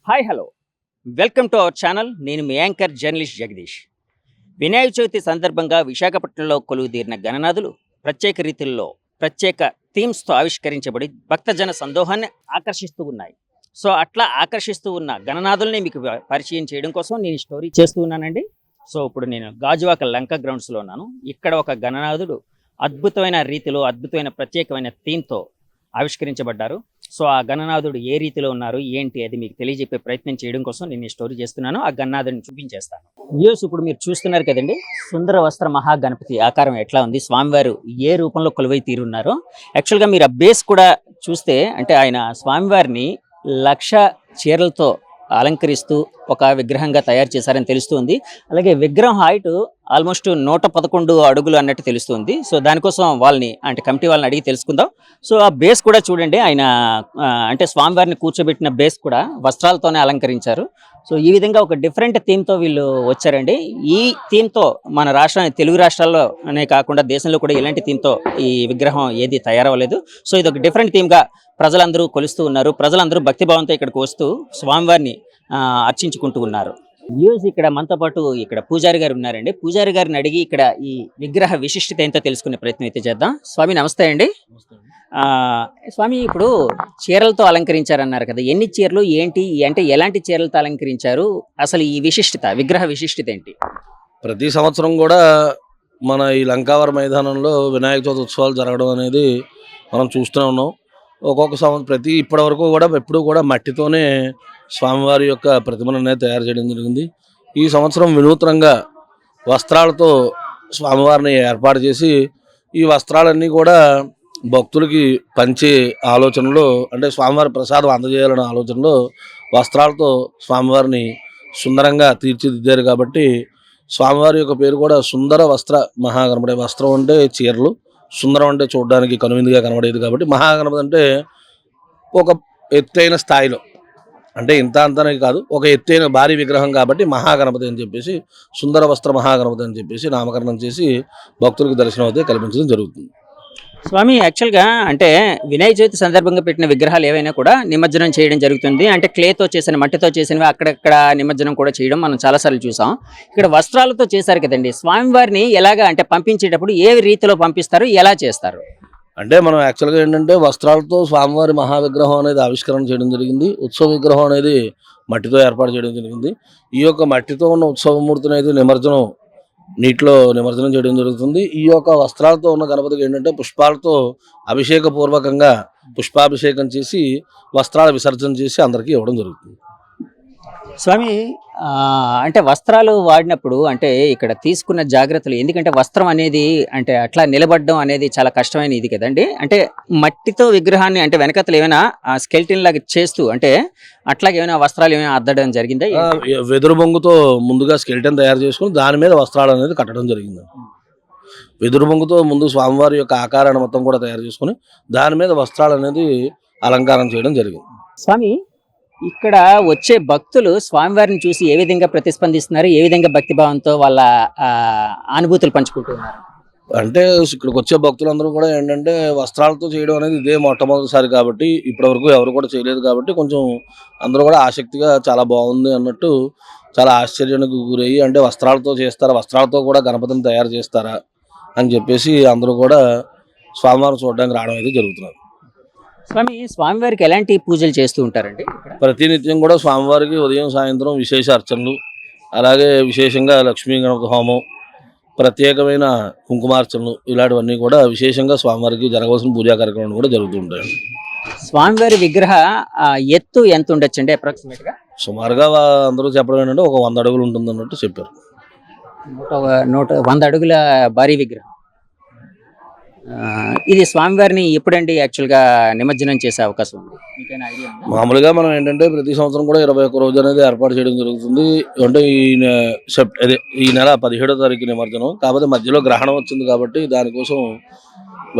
Hi hello welcome to our channel. నేను మీ anchor journalist Jagadish. Vinayaka Chavithi సందర్భంగా విశాఖపట్నంలో కొలువుదీరిన గణనాథులు ప్రత్యేక రీతిల్లో ప్రత్యేక థీమ్స్తో ఆవిష్కరించబడి భక్తజన సందోహాన్ని ఆకర్షిస్తూ ఉన్నాయి. సో అట్లా ఆకర్షిస్తూ ఉన్న గణనాథుల్ని మీకు పరిచయం చేయడం కోసం నేను స్టోరీ చేస్తూ ఉన్నానండి. సో ఇప్పుడు నేను గాజువాక లంక గ్రౌండ్స్లో ఉన్నాను. ఇక్కడ ఒక గణనాథుడు అద్భుతమైన రీతిలో అద్భుతమైన ప్రత్యేకమైన థీమ్తో ఆవిష్కరించబడ్డారు. సో ఆ గణనాథుడు ఏ రీతిలో ఉన్నారు ఏంటి అది మీకు తెలియజెప్పే ప్రయత్నం చేయడం కోసం నేను ఈ స్టోరీ చేస్తున్నాను. ఆ గణనాథుడిని చూపించేస్తాను. వ్యూస్ ఇప్పుడు మీరు చూస్తున్నారు కదండి, సుందర వస్త్ర మహాగణపతి ఆకారం ఎట్లా ఉంది, స్వామివారు ఏ రూపంలో కొలువై తీరున్నారు. యాక్చువల్గా మీరు ఆ బేస్ కూడా చూస్తే అంటే ఆయన స్వామివారిని 1,00,000 చీరలతో అలంకరిస్తూ ఒక విగ్రహంగా తయారు చేశారని తెలుస్తుంది. అలాగే విగ్రహం హైట్ ఆల్మోస్ట్ 111 అడుగులు అన్నట్టు తెలుస్తుంది. సో దానికోసం వాళ్ళని అంటే కమిటీ వాళ్ళని అడిగి తెలుసుకుందాం. సో ఆ బేస్ కూడా చూడండి, ఆయన అంటే స్వామివారిని కూర్చోబెట్టిన బేస్ కూడా వస్త్రాలతోనే అలంకరించారు. సో ఈ విధంగా ఒక డిఫరెంట్ థీమ్తో వీళ్ళు వచ్చారండి. ఈ థీమ్తో మన రాష్ట్రాన్ని తెలుగు రాష్ట్రాల్లోనే కాకుండా దేశంలో కూడా ఇలాంటి థీమ్తో ఈ విగ్రహం ఏది తయారవ్వలేదు. సో ఇది ఒక డిఫరెంట్ థీమ్గా ప్రజలందరూ కొలుస్తూ ఉన్నారు. ప్రజలందరూ భక్తిభావంతో ఇక్కడికి వస్తూ స్వామివారిని అర్చించుకుంటూ ఉన్నారు. న్యూస్ ఇక్కడ మనతో పాటు ఇక్కడ పూజారి గారు ఉన్నారండి. పూజారి గారిని అడిగి ఇక్కడ ఈ విగ్రహ విశిష్టత ఏంటో తెలుసుకునే ప్రయత్నం అయితే చేద్దాం. స్వామి నమస్తే అండి. స్వామి ఇప్పుడు చీరలతో అలంకరించారన్నారు కదా, ఎన్ని చీరలు ఏంటి అంటే ఎలాంటి చీరలతో అలంకరించారు, అసలు ఈ విశిష్టత విగ్రహ విశిష్టత ఏంటి? ప్రతి సంవత్సరం కూడా మన ఈ లంకావరం మైదానంలో వినాయక చవితి ఉత్సవాలు జరగడం అనేది మనం చూస్తూనే ఉన్నాం. ఒక్కొక్క సంవత్సరం ఇప్పటి వరకు కూడా ఎప్పుడూ కూడా మట్టితోనే స్వామివారి యొక్క ప్రతిమను అనేది తయారు చేయడం జరిగింది. ఈ సంవత్సరం వినూత్నంగా వస్త్రాలతో స్వామివారిని ఏర్పాటు చేసి ఈ వస్త్రాలన్నీ కూడా భక్తులకి పంచే ఆలోచనలో అంటే స్వామివారి ప్రసాదం అందజేయాలనే ఆలోచనలో వస్త్రాలతో స్వామివారిని సుందరంగా తీర్చిదిద్దారు. కాబట్టి స్వామివారి యొక్క పేరు కూడా సుందర వస్త్ర మహాగణపతి. వస్త్రం అంటే చీరలు, సుందరం అంటే చూడడానికి కనువిందుగా కనబడేది. కాబట్టి మహాగణపతి అంటే ఒక ఎత్తైన స్థాయిలో అంటే ఇంత అంతనే కాదు, ఒక ఎత్తైన భారీ విగ్రహం కాబట్టి మహాగణపతి అని చెప్పేసి సుందర వస్త్ర మహాగణపతి అని చెప్పేసి నామకరణం చేసి భక్తులకు దర్శనం అయితే కల్పించడం జరుగుతుంది. స్వామి యాక్చువల్గా అంటే వినాయక చవితి సందర్భంగా పెట్టిన విగ్రహాలు ఏవైనా కూడా నిమజ్జనం చేయడం జరుగుతుంది. అంటే క్లేతో చేసిన మట్టితో చేసినవి అక్కడక్కడ నిమజ్జనం కూడా చేయడం మనం చాలాసార్లు చూసాం. ఇక్కడ వస్త్రాలతో చేశారు కదండి, స్వామివారిని ఎలాగా అంటే పంపించేటప్పుడు ఏ రీతిలో పంపిస్తారు, ఎలా చేస్తారు? అంటే మనం యాక్చువల్గా ఏంటంటే వస్త్రాలతో స్వామివారి మహావిగ్రహం అనేది ఆవిష్కరణ చేయడం జరిగింది. ఉత్సవ విగ్రహం అనేది మట్టితో ఏర్పాటు చేయడం జరిగింది. ఈ యొక్క మట్టితో ఉన్న ఉత్సవమూర్తిని అయితే నీటిలో నిమజ్జనం చేయడం జరుగుతుంది. ఈ యొక్క వస్త్రాలతో ఉన్న గణపతికి ఏంటంటే పుష్పాలతో అభిషేకపూర్వకంగా పుష్పాభిషేకం చేసి వస్త్రాల విసర్జన చేసి అందరికీ ఇవ్వడం జరుగుతుంది. స్వామి అంటే వస్త్రాలు వాడినప్పుడు అంటే ఇక్కడ తీసుకున్న జాగ్రత్తలు, ఎందుకంటే వస్త్రం అనేది అంటే అట్లా నిలబడడం అనేది చాలా కష్టమైన ఇది కదండి. అంటే మట్టితో విగ్రహాన్ని అంటే వెనకతలు ఏమైనా స్కెల్టిన్ లాగా చేస్తూ అంటే అట్లాగే ఏమైనా వస్త్రాలు ఏమైనా అద్దడం జరిగిందా? వెదురు బొంగుతో ముందుగా స్కెల్టన్ తయారు చేసుకుని దాని మీద వస్త్రాలు అనేది కట్టడం జరిగింది. వెదురు బొంగుతో ముందు స్వామివారి యొక్క ఆకారాన్ని మొత్తం కూడా తయారు చేసుకుని దాని మీద వస్త్రాలు అనేది అలంకారం చేయడం జరిగింది. స్వామి ఇక్కడ వచ్చే భక్తులు స్వామివారిని చూసి ఏ విధంగా ప్రతిస్పందిస్తున్నారు, ఏ విధంగా భక్తిభావంతో వాళ్ళ అనుభూతులు పంచుకుంటున్నారు? అంటే ఇక్కడికి వచ్చే భక్తులందరూ కూడా ఏంటంటే వస్త్రాలతో చేయడం అనేది ఇదే మొట్టమొదటిసారి కాబట్టి ఇప్పటివరకు ఎవరు కూడా చేయలేదు. కాబట్టి కొంచెం అందరూ కూడా ఆసక్తిగా చాలా బాగుంది అన్నట్టు చాలా ఆశ్చర్యానికి గురయ్యి అంటే వస్త్రాలతో చేస్తారా, వస్త్రాలతో కూడా గణపతిని తయారు చేస్తారా అని చెప్పేసి అందరూ కూడా స్వామివారిని చూడడానికి రావడం అయితే జరుగుతున్నారు. స్వామివారికి ఎలాంటి పూజలు చేస్తూ ఉంటారండి? ప్రతినిత్యం కూడా స్వామివారికి ఉదయం సాయంత్రం విశేష అర్చనలు, అలాగే విశేషంగా లక్ష్మీ గణపతి హోమం, ప్రత్యేకమైన కుంకుమార్చనలు ఇలాంటివన్నీ కూడా విశేషంగా స్వామివారికి జరగవలసిన పూజా కార్యక్రమాలు కూడా జరుగుతుంటాయి. స్వామివారి విగ్రహ ఎత్తు ఎంత ఉండొచ్చు అండి అప్రాక్సిమేట్ గా? సుమారుగా అందరూ చెప్పడం ఏంటంటే ఒక 100 అడుగులు ఉంటుంది అన్నట్టు చెప్పారు. 100 అడుగుల భారీ విగ్రహం. ఇది స్వామివారిని ఎప్పుడండి యాక్చువల్గా నిమజ్జనం చేసే అవకాశం ఉంది? మామూలుగా మనం ఏంటంటే ప్రతి సంవత్సరం కూడా 21 రోజు అనేది ఏర్పాటు చేయడం జరుగుతుంది. అంటే ఈ నెల 17వ తారీఖు నిమజ్జనం. కాకపోతే మధ్యలో గ్రహణం వచ్చింది కాబట్టి దానికోసం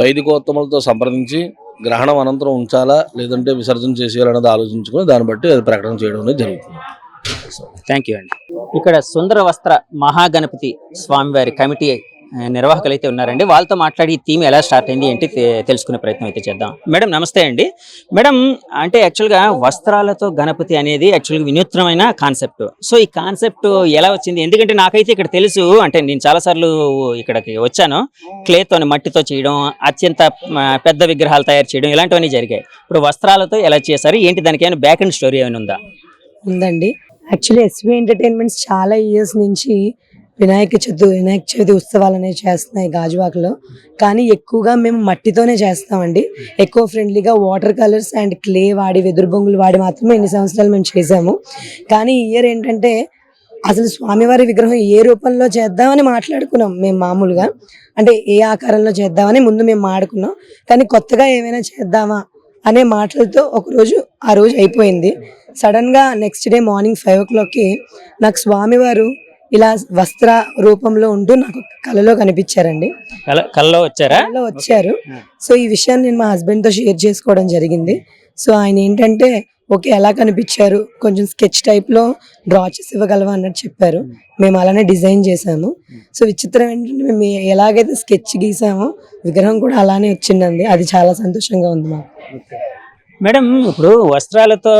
వైదికోత్తములతో సంప్రదించి గ్రహణం అనంతరం ఉంచాలా లేదంటే విసర్జన చేసేయాలనేది ఆలోచించుకొని దాన్ని బట్టి అది ప్రకటన చేయడం అనేది జరుగుతుంది. థ్యాంక్ యూ అండి. ఇక్కడ సుందర వస్త్ర మహాగణపతి స్వామివారి కమిటీ నిర్వాహకులు అయితే ఉన్నారండి. వాళ్ళతో మాట్లాడి ఈ థీమ్ ఎలా స్టార్ట్ అయింది ఏంటి తెలుసుకునే ప్రయత్నం అయితే చేద్దాం. మేడం నమస్తే అండి. మేడం అంటే యాక్చువల్గా వస్త్రాలతో గణపతి అనేది యాక్చువల్గా వినూత్నమైన కాన్సెప్ట్. సో ఈ కాన్సెప్ట్ ఎలా వచ్చింది? ఎందుకంటే నాకైతే ఇక్కడ తెలుసు, అంటే నేను చాలాసార్లు ఇక్కడికి వచ్చాను, క్లేతో మట్టితో చేయడం, అత్యంత పెద్ద విగ్రహాలు తయారు చేయడం ఇలాంటివన్నీ జరిగాయి. ఇప్పుడు వస్త్రాలతో ఎలా చేశారు ఏంటి, దానికి ఏమైనా బ్యాక్ అండ్ స్టోరీ ఏమైనా ఉందా? ఉందండి. యాక్చువల్లీ ఎస్వి ఎంటర్టైన్మెంట్స్ చాలా ఇయర్స్ నుంచి వినాయక చవితి ఉత్సవాలు అనేవి చేస్తున్నాయి గాజువాకలో. కానీ ఎక్కువగా మేము మట్టితోనే చేస్తామండి. ఎకో ఫ్రెండ్లీగా వాటర్ కలర్స్ అండ్ క్లే వాడి, వెదురు బొంగులు వాడి మాత్రమే ఇన్ని సంవత్సరాలు మేము చేసాము. కానీ ఈ ఇయర్ ఏంటంటే అసలు స్వామివారి విగ్రహం ఏ రూపంలో చేద్దామని మాట్లాడుకున్నాం మేము. మామూలుగా అంటే ఏ ఆకారంలో చేద్దామని ముందు మేము మాట్లాడుకున్నాం. కానీ కొత్తగా ఏమైనా చేద్దామా అనే మాటలతో ఆ రోజు అయిపోయింది. సడన్ గా నెక్స్ట్ డే మార్నింగ్ 5 o'clockకి నాకు స్వామివారు ఇలా వస్త్ర రూపంలో ఉంటూ నాకు కలలో కనిపించారండి. కల్లో వచ్చారా? కలలో వచ్చారు. సో ఈ విషయాన్ని నేను మా హస్బెండ్ తో షేర్ చేసుకోవడం జరిగింది. సో ఆయన ఏంటంటే ఓకే ఎలా కనిపించారు, కొంచెం స్కెచ్ టైప్ లో డ్రా చేసి ఇవ్వగలవా అన్నట్టు చెప్పారు. మేము అలానే డిజైన్ చేసాము. సో విచిత్రం ఏంటంటే మేము ఎలాగైతే స్కెచ్ గీసామో విగ్రహం కూడా అలానే వచ్చిందండి. అది చాలా సంతోషంగా ఉంది మాకు. మేడం ఇప్పుడు వస్త్రాలతో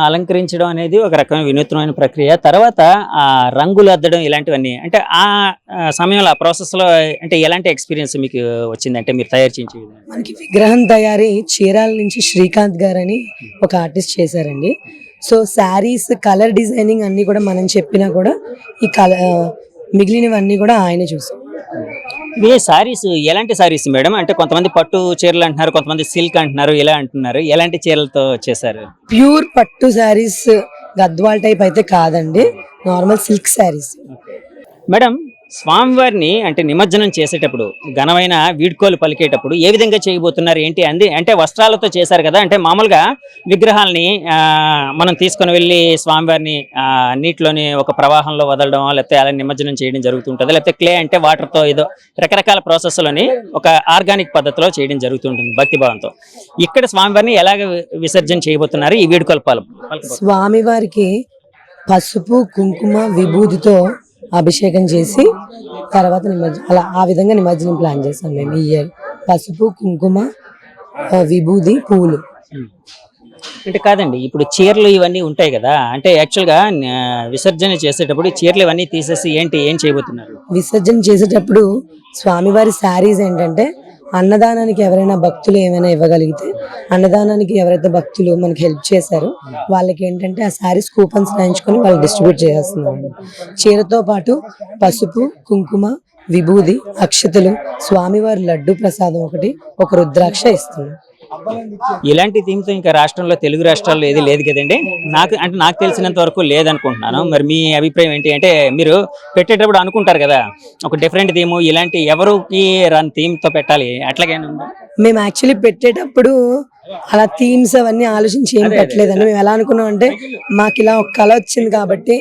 అలంకరించడం అనేది ఒక రకమైన వినూత్నమైన ప్రక్రియ. తర్వాత ఆ రంగులు అద్దడం ఇలాంటివన్నీ, అంటే ఆ సమయంలో ఆ ప్రాసెస్లో అంటే ఎలాంటి ఎక్స్పీరియన్స్ మీకు వచ్చింది, అంటే మీరు తయారు చేయించే విధానం? మనకి విగ్రహం తయారీ చీరాల నుంచి శ్రీకాంత్ గారు అని ఒక ఆర్టిస్ట్ చేశారండి. సో శారీస్ కలర్ డిజైనింగ్ అన్ని కూడా మనం చెప్పినా కూడా ఈ మిగిలినవన్నీ కూడా ఆయనే చూసాం. ఇవి సారీస్ ఎలాంటి సారీస్ మేడం? అంటే కొంతమంది పట్టు చీరలు అంటున్నారు, కొంతమంది సిల్క్ అంటున్నారు, ఇలా అంటున్నారు. ఎలాంటి చీరలతో చేశారు? ప్యూర్ పట్టు శారీస్, గద్వాల్ టైప్ అయితే కాదండి, నార్మల్ సిల్క్ శారీస్. మేడం స్వామివారిని అంటే నిమజ్జనం చేసేటప్పుడు ఘనమైన వీడ్కోలు పలికేటప్పుడు ఏ విధంగా చేయబోతున్నారు ఏంటి అంది? అంటే వస్త్రాలతో చేశారు కదా, అంటే మామూలుగా విగ్రహాలని మనం తీసుకొని వెళ్ళి స్వామివారిని నీటిలోని ఒక ప్రవాహంలో వదలడం, లేకపోతే అలా నిమజ్జనం చేయడం జరుగుతుంటుంది. లేకపోతే క్లే అంటే వాటర్తో ఏదో రకరకాల ప్రాసెస్లోని ఒక ఆర్గానిక్ పద్ధతిలో చేయడం జరుగుతుంటుంది భక్తిభావంతో. ఇక్కడ స్వామివారిని ఎలాగ విసర్జన చేయబోతున్నారు ఈ వీడ్కోలు స్వామివారికి పసుపు కుంకుమ విభూతితో అభిషేకం చేసి తర్వాత అలా ఆ విధంగా నిమజ్జనం ప్లాన్ చేసాం మేము ఈ ఇయర్. పసుపు కుంకుమ విభూది పూలు. అంటే కాదండి, ఇప్పుడు చీరలు ఇవన్నీ ఉంటాయి కదా, అంటే యాక్చువల్గా విసర్జన చేసేటప్పుడు చీరలు ఇవన్నీ తీసేసి ఏం చేయబోతున్నారు? విసర్జన చేసేటప్పుడు స్వామివారి శారీస్ ఏంటంటే అన్నదానానికి ఎవరైనా భక్తులు ఏమైనా ఇవ్వగలిగితే, అన్నదానానికి ఎవరైతే భక్తులు మనకి హెల్ప్ చేశారో వాళ్ళకి ఏంటంటే ఆ శారీస్ కూపన్స్ రాయించుకొని వాళ్ళు డిస్ట్రిబ్యూట్ చేస్తున్నాం. చీరతో పాటు పసుపు కుంకుమ విభూది అక్షతలు, స్వామివారి లడ్డు ప్రసాదం ఒకటి, ఒక రుద్రాక్ష ఇస్తున్నాం. ఇలాంటి థీమ్తో ఇంకా రాష్ట్రంలో, తెలుగు రాష్ట్రాల్లో ఏది లేదు కదండి. నాకు తెలిసినంత వరకు లేదనుకుంటున్నాను. మరి మీ అభిప్రాయం ఏంటి? అంటే మీరు పెట్టేటప్పుడు అనుకుంటారు కదా ఒక డిఫరెంట్ థీమ్, ఇలాంటి ఎవరికి రన్ థీమ్తో పెట్టాలి, అట్లాగే మేము యాక్చువల్లీ పెట్టేటప్పుడు అలా థీమ్స్ అవన్నీ ఆలోచించి ఏం పెట్టలేదండి. మేము ఎలా అనుకున్నాం అంటే మాకు ఇలా ఒక కళ వచ్చింది కాబట్టి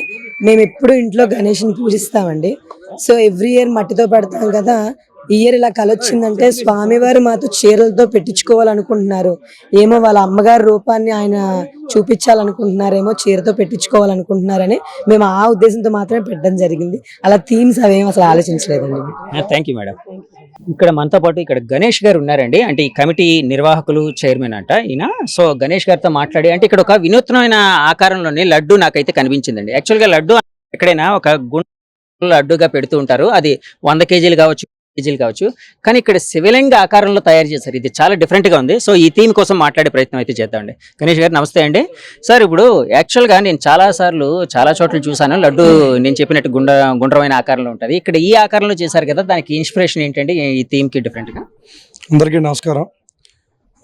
మేము ఎప్పుడు ఇంట్లో గణేష్ని పూజిస్తామండి. సో ఎవ్రీ ఇయర్ మట్టితో పెడతాం కదా, ఈ ఇయర్ ఇలా కళ వచ్చిందంటే స్వామివారు మాతో చీరలతో పెట్టించుకోవాలనుకుంటున్నారు, ఏమో వాళ్ళ అమ్మగారి రూపాన్ని ఆయన చూపించాలనుకుంటున్నారేమో, చీరతో పెట్టించుకోవాలనుకుంటున్నారని మేము ఆ ఉద్దేశంతో మాత్రమే పెట్టడం జరిగింది. అలా థీమ్స్ అవేం అసలు ఆలోచించలేదండి. Thank you madam. ఇక్కడ మనతో పాటు ఇక్కడ గణేష్ గారు ఉన్నారండి. అంటే ఈ కమిటీ నిర్వాహకులు, చైర్మన్ అంట ఈయన. సో గణేష్ గారితో మాట్లాడి, అంటే ఇక్కడ ఒక వినూత్నమైన ఆకారంలోని లడ్డు నాకైతే కనిపించిందండి. యాక్చువల్గా లడ్డు ఎక్కడైనా ఒక గుండె లడ్డుగా పెడుతూ ఉంటారు, అది 100 kg కావచ్చు, కేజీలు కావచ్చు, కానీ ఇక్కడ శివలింగ ఆకారంలో తయారు చేశారు. ఇది చాలా డిఫరెంట్ గా ఉంది. సో ఈ థీమ్ కోసం మాట్లాడే ప్రయత్నం అయితే చేద్దామండి. గణేష్ గారు నమస్తే అండి. సార్ ఇప్పుడు యాక్చువల్గా నేను చాలా చోట్ల చూసాను లడ్డు నేను చెప్పినట్టు గుండ్రమైన ఆకారంలో ఉంటుంది. ఇక్కడ ఈ ఆకారంలో చేశారు కదా, దానికి ఇన్స్పిరేషన్ ఏంటంటే ఈ థీమ్కి డిఫరెంట్గా? అందరికీ నమస్కారం.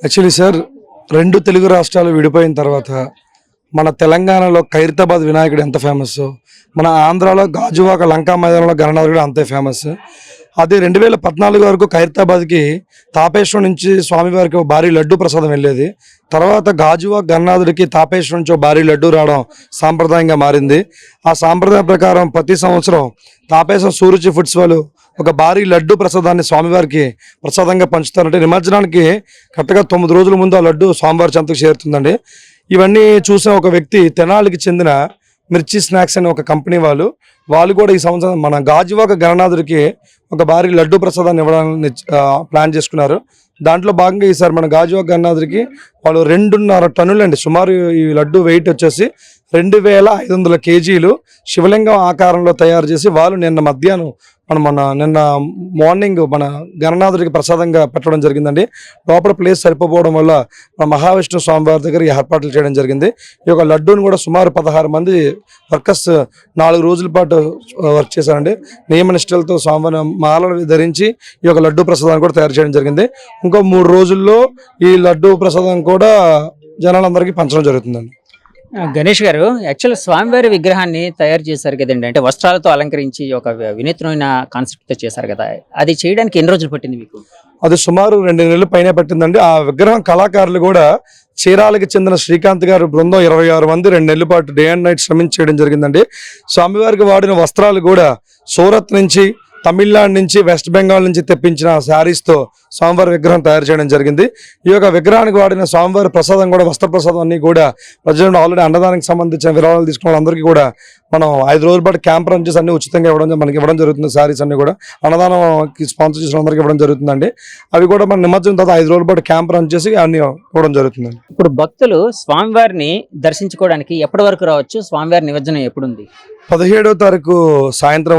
యాక్చువల్లీ సార్, 2 తెలుగు రాష్ట్రాలు విడిపోయిన తర్వాత మన తెలంగాణలో ఖైరతాబాద్ వినాయకుడు ఎంత ఫేమస్, మన ఆంధ్రాలో గాజువాక లంకా మైదానంలో గణనాథుడు అంతే ఫేమస్. అదే 2014 వరకు ఖైరతాబాద్కి తాపేశ్వరం నుంచి స్వామివారికి భారీ లడ్డు ప్రసాదం వెళ్ళేది. తర్వాత గాజువాక గణనాథుడికి తాపేశ్వరం నుంచి భారీ లడ్డు రావడం సాంప్రదాయంగా మారింది. ఆ సాంప్రదాయం ప్రకారం ప్రతి సంవత్సరం తాపేశ్వరం సూరుచి ఫుడ్స్ వాళ్ళు ఒక భారీ లడ్డు ప్రసాదాన్ని స్వామివారికి ప్రసాదంగా పంచుతారంటే నిమజ్జనానికి కరెక్ట్గా 9 రోజుల ముందు ఆ లడ్డు స్వామివారి చెంతకు చేరుతుందండి. ఇవన్నీ చూసిన ఒక వ్యక్తి తెనాలికి చెందిన మిర్చి స్నాక్స్ అనే ఒక కంపెనీ వాళ్ళు వాళ్ళు కూడా ఈ సంవత్సరం మన గాజువాక గణనాథుడికి ఒక భారీ లడ్డు ప్రసాదాన్ని ఇవ్వడానికి ప్లాన్ చేసుకున్నారు. దాంట్లో భాగంగా ఈసారి మన గాజువాక గణనాథుడికి వాళ్ళు 2.5 టన్నులు అండి, సుమారు ఈ లడ్డు వెయిట్ వచ్చేసి 2500 కేజీలు శివలింగం ఆకారంలో తయారు చేసి వాళ్ళు నిన్న మధ్యాహ్నం నిన్న మార్నింగ్ మన గణనాథుడికి ప్రసాదంగా పెట్టడం జరిగిందండి. లోపల ప్లేస్ సరిపోవడం వల్ల మన మహావిష్ణు స్వామివారి దగ్గర ఈ ఏర్పాట్లు చేయడం జరిగింది. ఈ యొక్క లడ్డూని కూడా సుమారు 16 మంది వర్కర్స్ 4 రోజుల పాటు వర్క్ చేశారండి. నియమనిష్టలతో స్వామివారి మాలలు ధరించి ఈ యొక్క లడ్డూ ప్రసాదాన్ని కూడా తయారు చేయడం జరిగింది. ఇంకో 3 రోజుల్లో ఈ లడ్డూ ప్రసాదం కూడా జనాలందరికీ పంచడం జరుగుతుందండి. గణేష్ గారు, యాక్చువల్ స్వామివారి విగ్రహాన్ని తయారు చేశారు కదండి, అంటే వస్త్రాలతో అలంకరించి ఒక వినూత్నమైన కాన్సెప్ట్తో చేశారు కదా, అది చేయడానికి ఎన్ని రోజులు పట్టింది మీకు? అది సుమారు 2 నెలల పైన పట్టిందండి. ఆ విగ్రహం కళాకారులు కూడా చీరాలకి చెందిన శ్రీకాంత్ గారు బృందం 26 మంది 2 నెలల పాటు డే అండ్ నైట్ శ్రమించి చేయడం జరిగిందండి. స్వామివారికి వాడిన వస్త్రాలు కూడా సూరత్ నుంచి, తమిళనాడు నుంచి, వెస్ట్ బెంగాల్ నుంచి తెప్పించిన శారీస్తో స్వామివారి విగ్రహం తయారు చేయడం జరిగింది. ఈ యొక్క విగ్రహానికి వాడిన స్వామివారి ప్రసాదం కూడా, వస్త్ర ప్రసాదం అన్ని కూడా ప్రజలు ఆల్రెడీ అన్నదానికి సంబంధించిన విరాళాలు తీసుకున్న వాళ్ళందరికీ కూడా మనం 5 రోజుల పాటు క్యాంప్ రన్ చేసి అన్ని ఉచితంగా మనకి ఇవ్వడం జరుగుతుంది. శారీస్ అన్ని కూడా అన్నదానంకి స్పాన్సర్ చేసిన అందరికీ ఇవ్వడం జరుగుతుందండి. అవి కూడా మన నిమజ్జనం తర్వాత 5 రోజుల పాటు క్యాంప్ రన్ చేసి అన్ని ఇవ్వడం జరుగుతుందండి. ఇప్పుడు భక్తులు స్వామివారిని దర్శించుకోవడానికి ఎప్పటి వరకు రావచ్చు? స్వామివారి నిమజ్జనం ఎప్పుడుంది? 17వ తారీఖు సాయంత్రం వరకు